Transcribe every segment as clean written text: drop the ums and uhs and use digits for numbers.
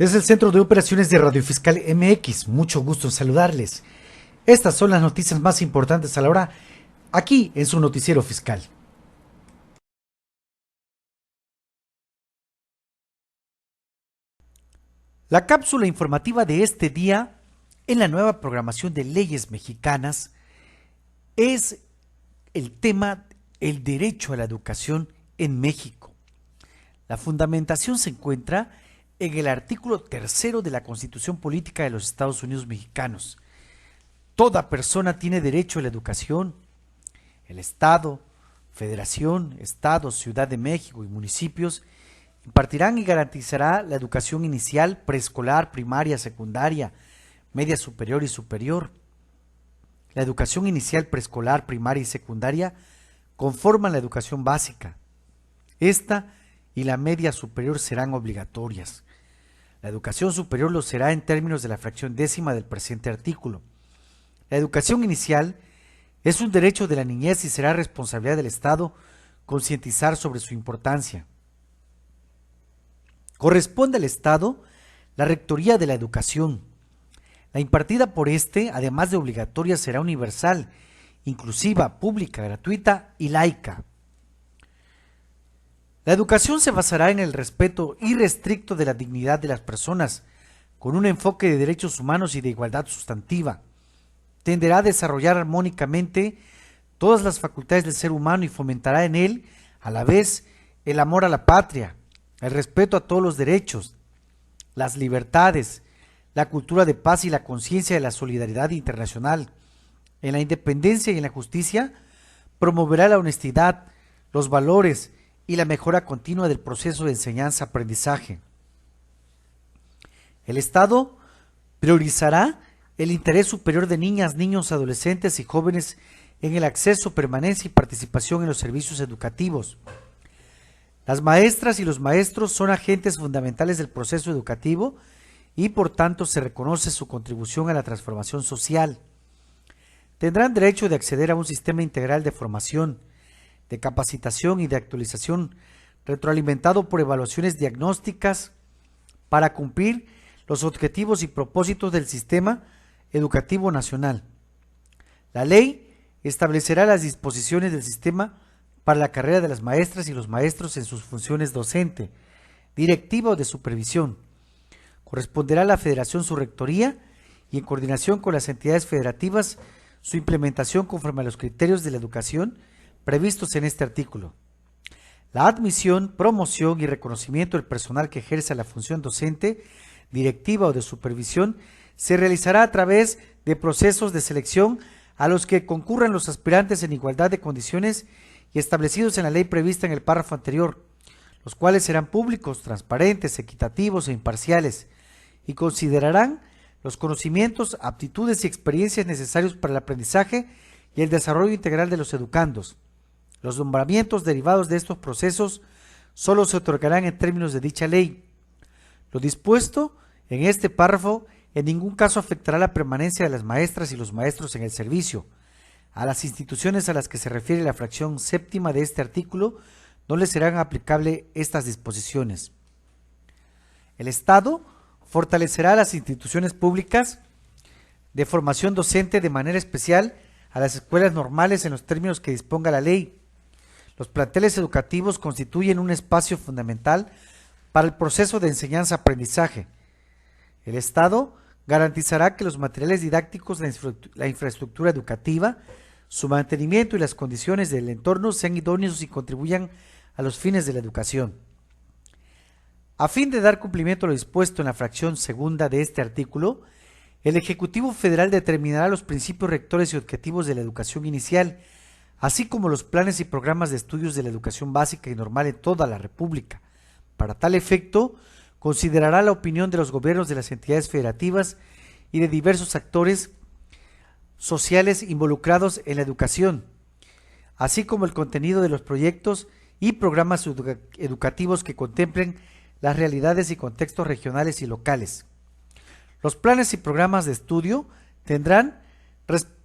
Es el Centro de Operaciones de Radio Fiscal MX. Mucho gusto en saludarles. Estas son las noticias más importantes a la hora, aquí en su noticiero fiscal. La cápsula informativa de este día, en la nueva programación de leyes mexicanas, es el tema el derecho a la educación en México. La fundamentación se encuentra en el artículo 3 de la Constitución Política de los Estados Unidos Mexicanos. Toda persona tiene derecho a la educación. El Estado, Federación, Estados, Ciudad de México y municipios impartirán y garantizará la educación inicial, preescolar, primaria, secundaria, media superior y superior. La educación inicial, preescolar, primaria y secundaria conforman la educación básica. Esta y la media superior serán obligatorias. La educación superior lo será en términos de la fracción 10ª del presente artículo. La educación inicial es un derecho de la niñez y será responsabilidad del Estado concientizar sobre su importancia. Corresponde al Estado la rectoría de la educación. La impartida por este, además de obligatoria, será universal, inclusiva, pública, gratuita y laica. La educación se basará en el respeto irrestricto de la dignidad de las personas, con un enfoque de derechos humanos y de igualdad sustantiva. Tenderá a desarrollar armónicamente todas las facultades del ser humano y fomentará en él, a la vez, el amor a la patria, el respeto a todos los derechos, las libertades, la cultura de paz y la conciencia de la solidaridad internacional. En la independencia y en la justicia, promoverá la honestidad, los valores y la mejora continua del proceso de enseñanza-aprendizaje. El Estado priorizará el interés superior de niñas, niños, adolescentes y jóvenes en el acceso, permanencia y participación en los servicios educativos. Las maestras y los maestros son agentes fundamentales del proceso educativo y por tanto se reconoce su contribución a la transformación social. Tendrán derecho de acceder a un sistema integral de formación, de capacitación y de actualización retroalimentado por evaluaciones diagnósticas para cumplir los objetivos y propósitos del sistema educativo nacional. La ley establecerá las disposiciones del sistema para la carrera de las maestras y los maestros en sus funciones docente, directiva o de supervisión. Corresponderá a la Federación su rectoría y en coordinación con las entidades federativas su implementación conforme a los criterios de la educación previstos en este artículo. La admisión, promoción y reconocimiento del personal que ejerce la función docente, directiva o de supervisión se realizará a través de procesos de selección a los que concurran los aspirantes en igualdad de condiciones y establecidos en la ley prevista en el párrafo anterior, los cuales serán públicos, transparentes, equitativos e imparciales y considerarán los conocimientos, aptitudes y experiencias necesarios para el aprendizaje y el desarrollo integral de los educandos. Los nombramientos derivados de estos procesos solo se otorgarán en términos de dicha ley. Lo dispuesto en este párrafo en ningún caso afectará la permanencia de las maestras y los maestros en el servicio. A las instituciones a las que se refiere la fracción 7ª de este artículo no les serán aplicables estas disposiciones. El Estado fortalecerá las instituciones públicas de formación docente de manera especial a las escuelas normales en los términos que disponga la ley. Los planteles educativos constituyen un espacio fundamental para el proceso de enseñanza-aprendizaje. El Estado garantizará que los materiales didácticos, la infraestructura educativa, su mantenimiento y las condiciones del entorno sean idóneos y contribuyan a los fines de la educación. A fin de dar cumplimiento a lo dispuesto en la fracción 2ª de este artículo, el Ejecutivo Federal determinará los principios rectores y objetivos de la educación inicial, así como los planes y programas de estudios de la educación básica y normal en toda la República. Para tal efecto, considerará la opinión de los gobiernos de las entidades federativas y de diversos actores sociales involucrados en la educación, así como el contenido de los proyectos y programas educativos que contemplen las realidades y contextos regionales y locales. Los planes y programas de estudio tendrán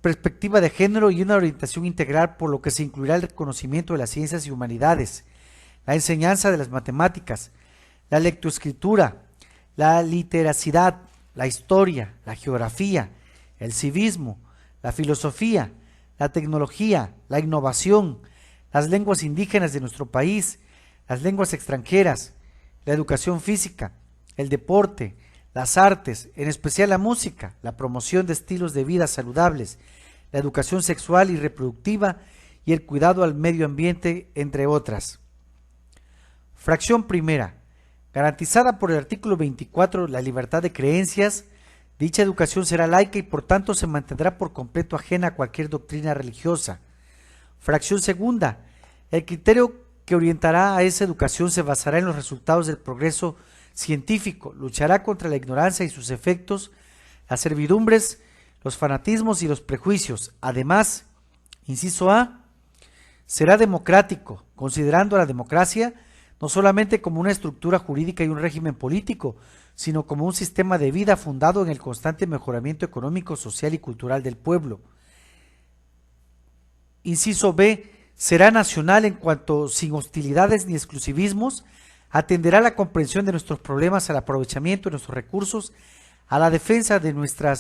perspectiva de género y una orientación integral, por lo que se incluirá el conocimiento de las ciencias y humanidades, la enseñanza de las matemáticas, la lectoescritura, la literacidad, la historia, la geografía, el civismo, la filosofía, la tecnología, la innovación, las lenguas indígenas de nuestro país, las lenguas extranjeras, la educación física, el deporte, las artes, en especial la música, la promoción de estilos de vida saludables, la educación sexual y reproductiva y el cuidado al medio ambiente, entre otras. Fracción primera. Garantizada por el artículo 24 la libertad de creencias, dicha educación será laica y por tanto se mantendrá por completo ajena a cualquier doctrina religiosa. Fracción segunda. El criterio que orientará a esa educación se basará en los resultados del progreso científico, luchará contra la ignorancia y sus efectos, las servidumbres, los fanatismos y los prejuicios. Además, inciso A, será democrático, considerando a la democracia no solamente como una estructura jurídica y un régimen político, sino como un sistema de vida fundado en el constante mejoramiento económico, social y cultural del pueblo. Inciso B, será nacional en cuanto, sin hostilidades ni exclusivismos, atenderá a la comprensión de nuestros problemas, al aprovechamiento de nuestros recursos, a la defensa de nuestra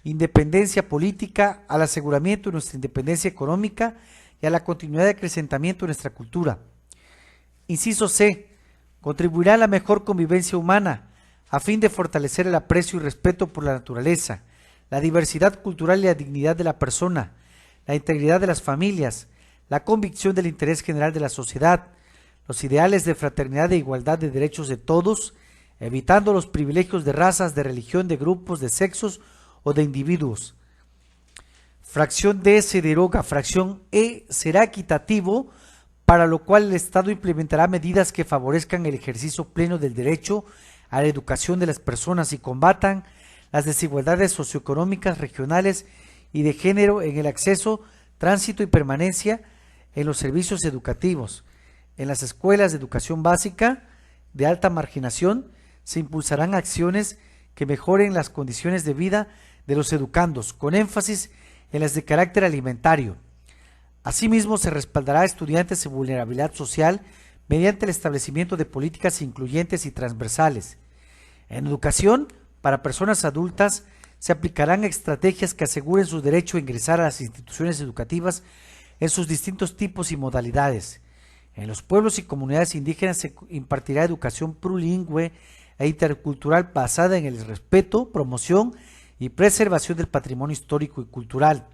independencia política, al aseguramiento de nuestra independencia económica y a la continuidad de acrecentamiento de nuestra cultura. Inciso C, contribuirá a la mejor convivencia humana, a fin de fortalecer el aprecio y respeto por la naturaleza, la diversidad cultural y la dignidad de la persona, la integridad de las familias, la convicción del interés general de la sociedad, los ideales de fraternidad e igualdad de derechos de todos, evitando los privilegios de razas, de religión, de grupos, de sexos o de individuos. Fracción D se deroga. Fracción E será equitativo, para lo cual el Estado implementará medidas que favorezcan el ejercicio pleno del derecho a la educación de las personas y combatan las desigualdades socioeconómicas, regionales y de género en el acceso, tránsito y permanencia en los servicios educativos. En las escuelas de educación básica de alta marginación se impulsarán acciones que mejoren las condiciones de vida de los educandos, con énfasis en las de carácter alimentario. Asimismo, se respaldará a estudiantes en vulnerabilidad social mediante el establecimiento de políticas incluyentes y transversales. En educación, para personas adultas, se aplicarán estrategias que aseguren su derecho a ingresar a las instituciones educativas en sus distintos tipos y modalidades. En los pueblos y comunidades indígenas se impartirá educación plurilingüe e intercultural basada en el respeto, promoción y preservación del patrimonio histórico y cultural.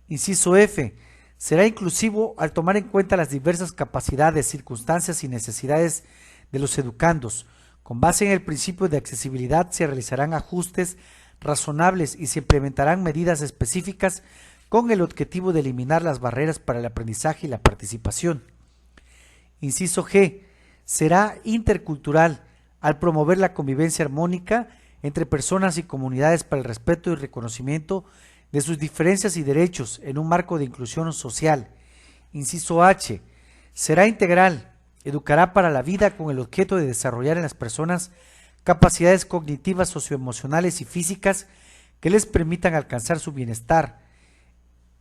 Inciso F. Será inclusivo al tomar en cuenta las diversas capacidades, circunstancias y necesidades de los educandos. Con base en el principio de accesibilidad se realizarán ajustes razonables y se implementarán medidas específicas con el objetivo de eliminar las barreras para el aprendizaje y la participación. Inciso G. Será intercultural al promover la convivencia armónica entre personas y comunidades para el respeto y reconocimiento de sus diferencias y derechos en un marco de inclusión social. Inciso H. Será integral, educará para la vida con el objeto de desarrollar en las personas capacidades cognitivas, socioemocionales y físicas que les permitan alcanzar su bienestar.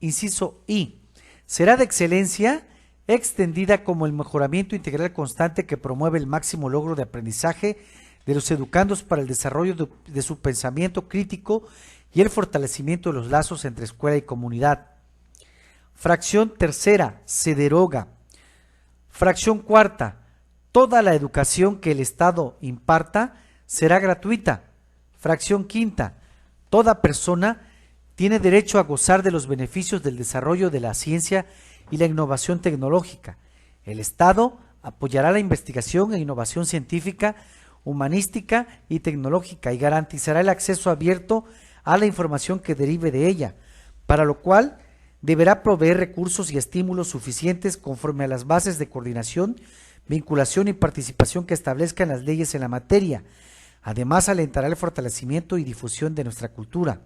Inciso I. Será de excelencia extendida como el mejoramiento integral constante que promueve el máximo logro de aprendizaje de los educandos para el desarrollo de su pensamiento crítico y el fortalecimiento de los lazos entre escuela y comunidad. Fracción tercera, se deroga. Fracción cuarta, toda la educación que el Estado imparta será gratuita. Fracción quinta, toda persona tiene derecho a gozar de los beneficios del desarrollo de la ciencia y la innovación tecnológica. El Estado apoyará la investigación e innovación científica, humanística y tecnológica y garantizará el acceso abierto a la información que derive de ella, para lo cual deberá proveer recursos y estímulos suficientes conforme a las bases de coordinación, vinculación y participación que establezcan las leyes en la materia. Además, alentará el fortalecimiento y difusión de nuestra cultura.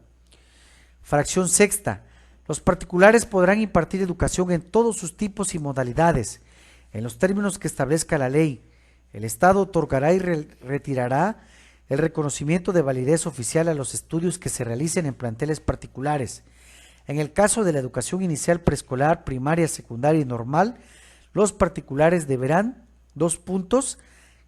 Fracción sexta. Los particulares podrán impartir educación en todos sus tipos y modalidades, en los términos que establezca la ley. El Estado otorgará y retirará el reconocimiento de validez oficial a los estudios que se realicen en planteles particulares. En el caso de la educación inicial, preescolar, primaria, secundaria y normal, los particulares deberán,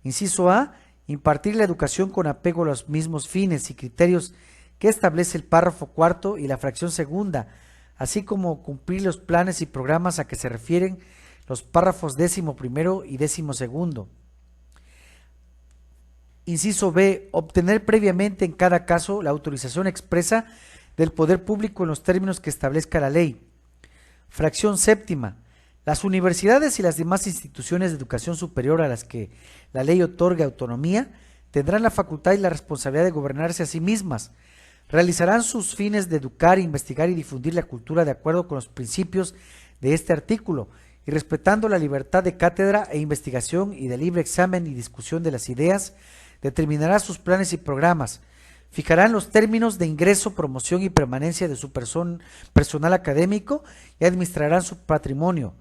inciso A, impartir la educación con apego a los mismos fines y criterios que establece el párrafo cuarto y la fracción segunda, así como cumplir los planes y programas a que se refieren los párrafos 11º y 12º. Inciso B. Obtener previamente en cada caso la autorización expresa del poder público en los términos que establezca la ley. Fracción séptima. Las universidades y las demás instituciones de educación superior a las que la ley otorgue autonomía tendrán la facultad y la responsabilidad de gobernarse a sí mismas. Realizarán sus fines de educar, investigar y difundir la cultura de acuerdo con los principios de este artículo y respetando la libertad de cátedra e investigación y de libre examen y discusión de las ideas. Determinará sus planes y programas. Fijarán los términos de ingreso, promoción y permanencia de su personal académico y administrarán su patrimonio.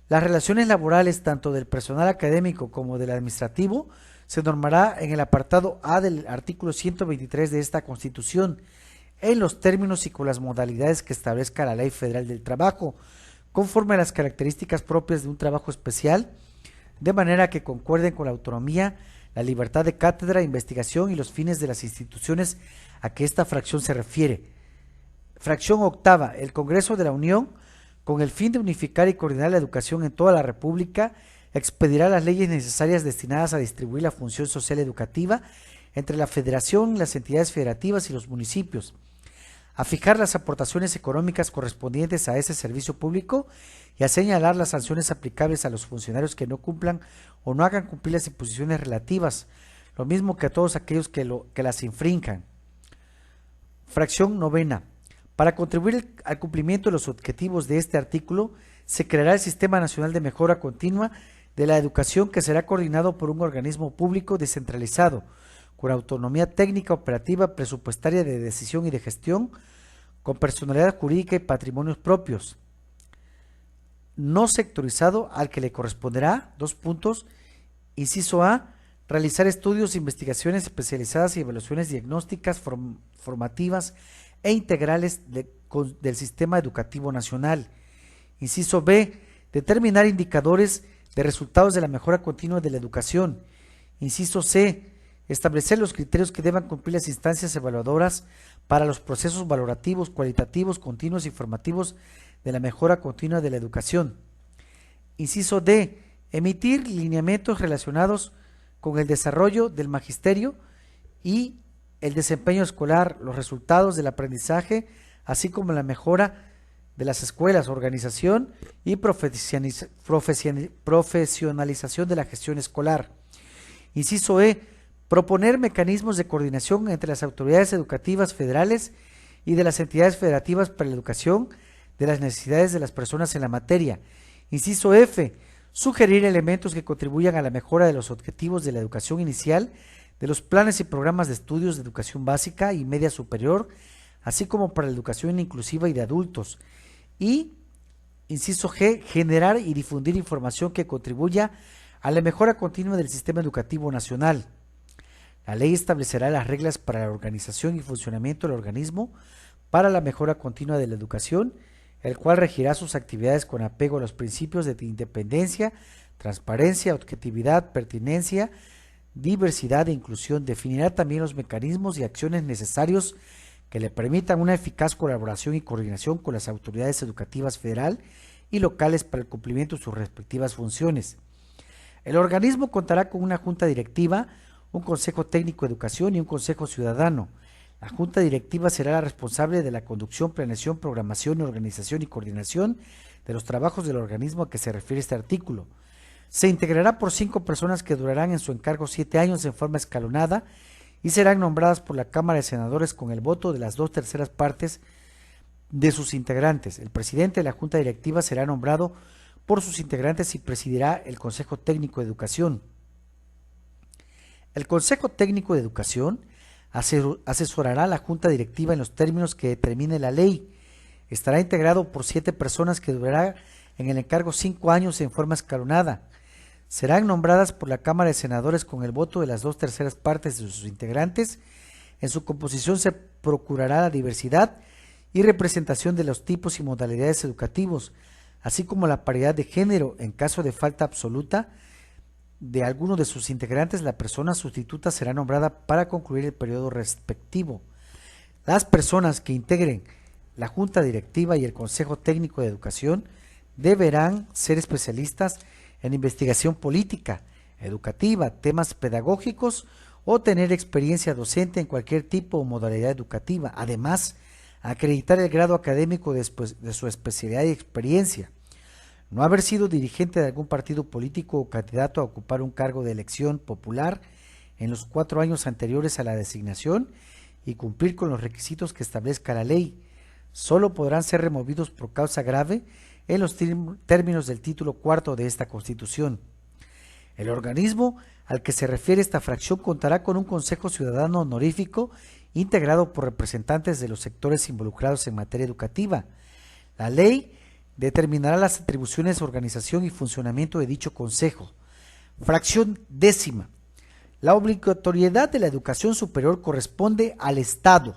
Las relaciones laborales tanto del personal académico como del administrativo se normará en el apartado A del artículo 123 de esta Constitución, en los términos y con las modalidades que establezca la Ley Federal del Trabajo, conforme a las características propias de un trabajo especial, de manera que concuerden con la autonomía, la libertad de cátedra, investigación y los fines de las instituciones a que esta fracción se refiere. Fracción octava. El Congreso de la Unión, con el fin de unificar y coordinar la educación en toda la República, expedirá las leyes necesarias destinadas a distribuir la función social educativa entre la Federación, las entidades federativas y los municipios, a fijar las aportaciones económicas correspondientes a ese servicio público y a señalar las sanciones aplicables a los funcionarios que no cumplan o no hagan cumplir las disposiciones relativas, lo mismo que a todos aquellos que las infrinjan. Fracción novena. Para contribuir al cumplimiento de los objetivos de este artículo, se creará el Sistema Nacional de Mejora Continua de la Educación, que será coordinado por un organismo público descentralizado, con autonomía técnica, operativa, presupuestaria, de decisión y de gestión, con personalidad jurídica y patrimonios propios, no sectorizado, al que le corresponderá, inciso A, realizar estudios, investigaciones especializadas y evaluaciones diagnósticas, formativas e integrales del sistema educativo nacional. Inciso B, determinar indicadores de resultados de la mejora continua de la educación. Inciso C, establecer los criterios que deban cumplir las instancias evaluadoras para los procesos valorativos, cualitativos, continuos y formativos de la mejora continua de la educación. Inciso D, emitir lineamientos relacionados con el desarrollo del magisterio y el desempeño escolar, los resultados del aprendizaje, así como la mejora de las escuelas, organización y profesionalización de la gestión escolar. Inciso E, proponer mecanismos de coordinación entre las autoridades educativas federales y de las entidades federativas para la educación de las necesidades de las personas en la materia. Inciso F, sugerir elementos que contribuyan a la mejora de los objetivos de la educación inicial, de los planes y programas de estudios de educación básica y media superior, así como para la educación inclusiva y de adultos. Y, inciso G, generar y difundir información que contribuya a la mejora continua del sistema educativo nacional. La ley establecerá las reglas para la organización y funcionamiento del organismo para la mejora continua de la educación, el cual regirá sus actividades con apego a los principios de independencia, transparencia, objetividad, pertinencia, diversidad e inclusión. Definirá también los mecanismos y acciones necesarios que le permitan una eficaz colaboración y coordinación con las autoridades educativas federal y locales para el cumplimiento de sus respectivas funciones. El organismo contará con una junta directiva, un consejo técnico de educación y un consejo ciudadano. La junta directiva será la responsable de la conducción, planeación, programación, organización y coordinación de los trabajos del organismo a que se refiere este artículo. Se integrará por 5 personas que durarán en su encargo 7 años en forma escalonada y serán nombradas por la Cámara de Senadores con el voto de las 2/3 partes de sus integrantes. El presidente de la junta directiva será nombrado por sus integrantes y presidirá el Consejo Técnico de Educación. El Consejo Técnico de Educación asesorará a la Junta Directiva en los términos que determine la ley. Estará integrado por 7 personas que durará en el encargo 5 años en forma escalonada. Serán nombradas por la Cámara de Senadores con el voto de las 2/3 partes de sus integrantes. En su composición se procurará la diversidad y representación de los tipos y modalidades educativos, así como la paridad de género en caso de falta absoluta de alguno de sus integrantes, la persona sustituta será nombrada para concluir el periodo respectivo. Las personas que integren la Junta Directiva y el Consejo Técnico de Educación deberán ser especialistas en investigación política, educativa, temas pedagógicos o tener experiencia docente en cualquier tipo o modalidad educativa. Además, acreditar el grado académico de su especialidad y experiencia. No haber sido dirigente de algún partido político o candidato a ocupar un cargo de elección popular en los 4 años anteriores a la designación y cumplir con los requisitos que establezca la ley. Solo podrán ser removidos por causa grave en los términos del título 4 de esta Constitución. El organismo al que se refiere esta fracción contará con un Consejo Ciudadano honorífico integrado por representantes de los sectores involucrados en materia educativa. La ley determinará las atribuciones, organización y funcionamiento de dicho Consejo. Fracción 10. La obligatoriedad de la educación superior corresponde al Estado.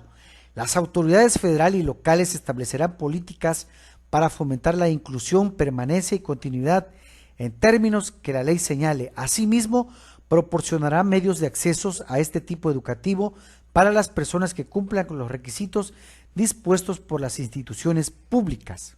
Las autoridades federales y locales establecerán políticas para fomentar la inclusión, permanencia y continuidad en términos que la ley señale. Asimismo, proporcionará medios de acceso a este tipo educativo para las personas que cumplan con los requisitos dispuestos por las instituciones públicas.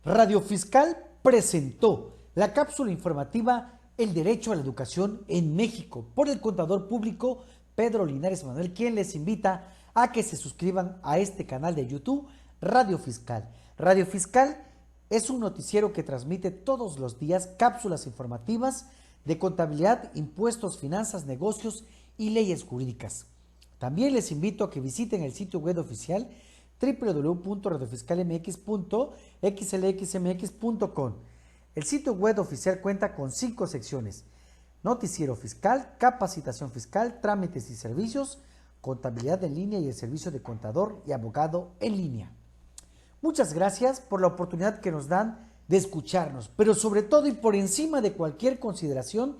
Radio Fiscal presentó la cápsula informativa El Derecho a la Educación en México por el contador público Pedro Linares Manuel, quien les invita a que se suscriban a este canal de YouTube Radio Fiscal. Radio Fiscal es un noticiero que transmite todos los días cápsulas informativas de contabilidad, impuestos, finanzas, negocios y leyes jurídicas. También les invito a que visiten el sitio web oficial www.radiofiscalmx.xlxmx.com. El sitio web oficial cuenta con 5 secciones: noticiero fiscal, capacitación fiscal, trámites y servicios, contabilidad en línea y el servicio de contador y abogado en línea. Muchas gracias por la oportunidad que nos dan de escucharnos, pero sobre todo y por encima de cualquier consideración,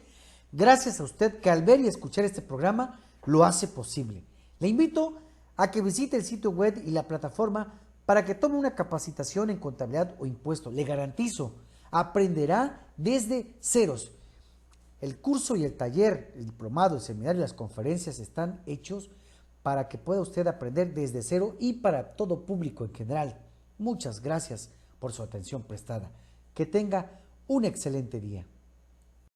gracias a usted que al ver y escuchar este programa lo hace posible. Le invito a que visite el sitio web y la plataforma para que tome una capacitación en contabilidad o impuesto. Le garantizo, aprenderá desde ceros. El curso y el taller, el diplomado, el seminario y las conferencias están hechos para que pueda usted aprender desde cero y para todo público en general. Muchas gracias por su atención prestada. Que tenga un excelente día.